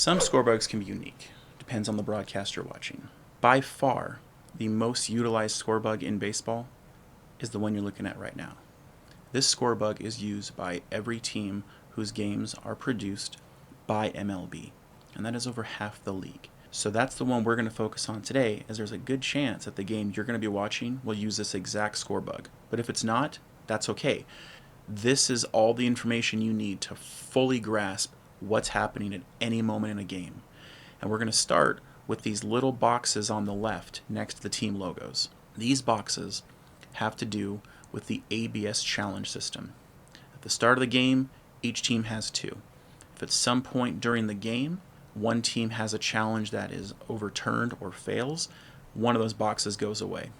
Some scorebugs can be unique, depends on the broadcast you're watching. By far, the most utilized scorebug in baseball is the one you're looking at right now. This scorebug is used by every team whose games are produced by MLB, and that is over half the league. So that's the one we're going to focus on today, as there's a good chance that the game you're going to be watching will use this exact scorebug. But if it's not, that's okay. This is all the information you need to fully grasp what's happening at any moment in a game. And we're going to start with these little boxes on the left next to the team logos. These boxes have to do with the ABS challenge system. At the start of the game, each team has two. If at some point during the game, one team has a challenge that is overturned or fails, one of those boxes goes away.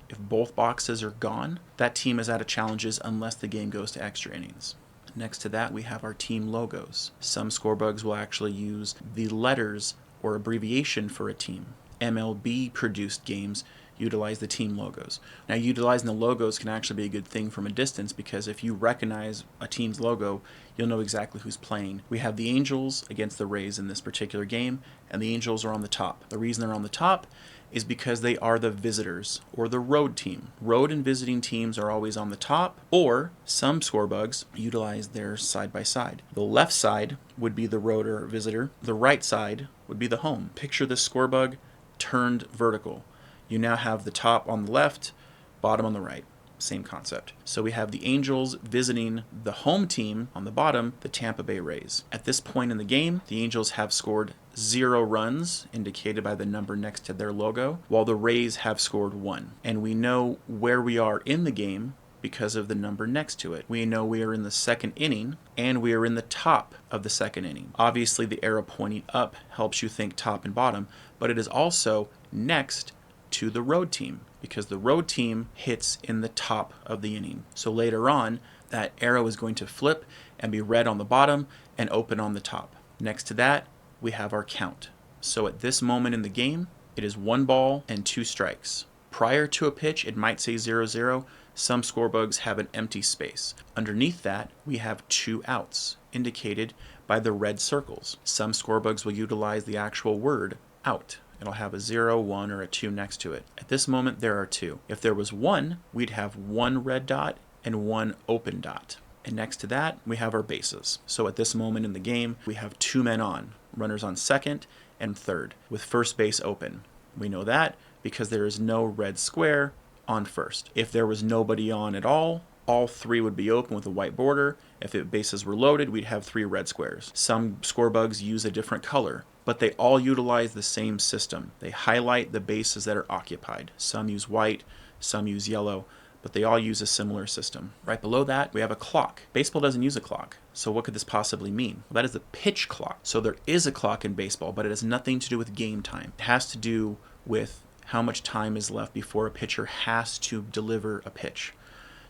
If both boxes are gone, that team is out of challenges unless the game goes to extra innings. Next to that, we have our team logos. Some scorebugs will actually use the letters or abbreviation for a team. MLB produced games utilize the team logos. Now, utilizing the logos can actually be a good thing from a distance, because if you recognize a team's logo, you'll know exactly who's playing. We have the Angels against the Rays in this particular game, and the Angels are on the top. The reason they're on the top is because they are the visitors, or the road team. Road and visiting teams are always on the top, or some scorebugs utilize their side by side. The left side would be the road or visitor. The right side would be the home. Picture this scorebug turned vertical. You now have the top on the left, bottom on the right. Same concept. So we have the Angels visiting the home team on the bottom, the Tampa Bay Rays. At this point in the game, the Angels have scored 0 runs, indicated by the number next to their logo, while the Rays have scored 1. And we know where we are in the game because of the number next to it. We know we are in the second inning, and we are in the top of the second inning. Obviously, the arrow pointing up helps you think top and bottom, but it is also next to the road team, because the road team hits in the top of the inning. So later on, that arrow is going to flip and be red on the bottom and open on the top. Next to that, we have our count. So at this moment in the game, it is 1 ball and 2 strikes. Prior to a pitch, it might say 0-0. Some scorebugs have an empty space. Underneath that, we have 2 outs, indicated by the red circles. Some scorebugs will utilize the actual word out. It'll have a 0, 1, or a 2 next to it. At this moment, there are 2. If there was 1, we'd have 1 red dot and 1 open dot. And next to that, we have our bases. So at this moment in the game, we have 2 men on, runners on second and third, with first base open. We know that because there is no red square on first. If there was nobody on at all 3 would be open with a white border. If the bases were loaded, we'd have 3 red squares. Some scorebugs use a different color, but they all utilize the same system. They highlight the bases that are occupied. Some use white, some use yellow, but they all use a similar system. Right below that, we have a clock. Baseball doesn't use a clock, so what could this possibly mean? Well, that is the pitch clock. So there is a clock in baseball, but it has nothing to do with game time. It has to do with how much time is left before a pitcher has to deliver a pitch.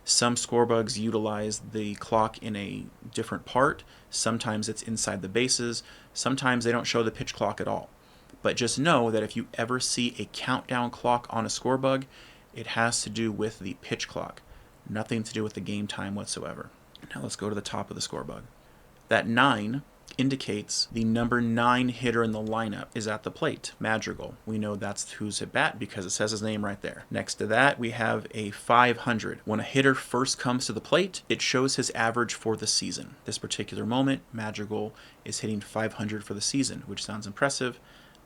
Some scorebugs utilize the clock in a different part. Sometimes it's inside the bases. Sometimes they don't show the pitch clock at all. But just know that if you ever see a countdown clock on a scorebug, it has to do with the pitch clock. Nothing to do with the game time whatsoever. Now let's go to the top of the scorebug. That 9 indicates the number 9 hitter in the lineup is at the plate, Madrigal. We know that's who's at bat because it says his name right there. Next to that, we have a 500. When a hitter first comes to the plate, it shows his average for the season. This particular moment, Madrigal is hitting 500 for the season, which sounds impressive,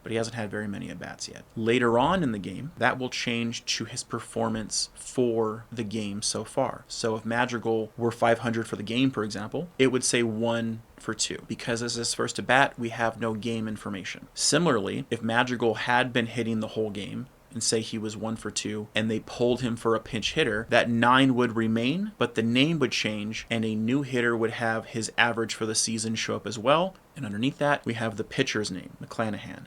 but he hasn't had very many at-bats yet. Later on in the game, that will change to his performance for the game so far. So if Madrigal were 500 for the game, for example, it would say 1 for 2. Because as his first at-bat, we have no game information. Similarly, if Madrigal had been hitting the whole game, and say he was 1 for 2, and they pulled him for a pinch hitter, that 9 would remain, but the name would change, and a new hitter would have his average for the season show up as well. And underneath that, we have the pitcher's name, McClanahan.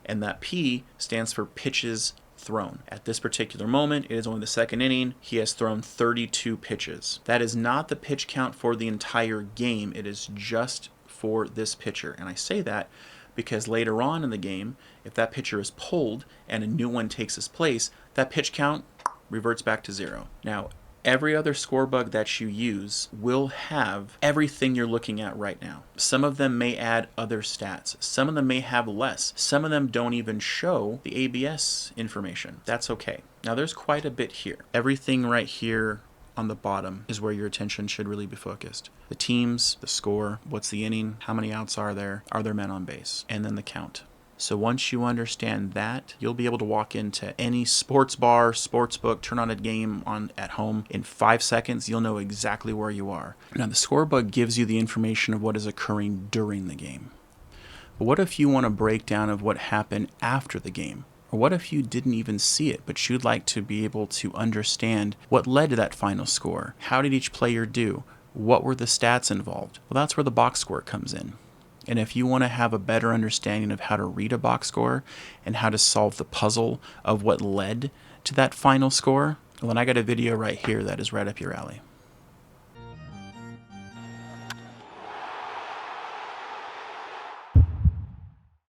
And that P stands for pitches thrown. At this particular moment, it is only the second inning. He has thrown 32 pitches. That is not the pitch count for the entire game. It is just for this pitcher. And I say that because later on in the game, if that pitcher is pulled and a new one takes his place, that pitch count reverts back to 0. Now, Every other Scorebug that you use will have everything you're looking at right now. Some of them may add other stats. Some of them may have less. Some of them don't even show the ABS information. That's okay. Now there's quite a bit here. Everything right here on the bottom is where your attention should really be focused. The teams, the score, what's the inning, how many outs are there men on base, and then the count. So once you understand that, you'll be able to walk into any sports bar, sports book, turn on a game at home. In 5 seconds, you'll know exactly where you are. Now, the Scorebug gives you the information of what is occurring during the game. But what if you want a breakdown of what happened after the game? Or what if you didn't even see it, but you'd like to be able to understand what led to that final score? How did each player do? What were the stats involved? Well, that's where the box score comes in. And if you want to have a better understanding of how to read a box score and how to solve the puzzle of what led to that final score, well, then I got a video right here that is right up your alley.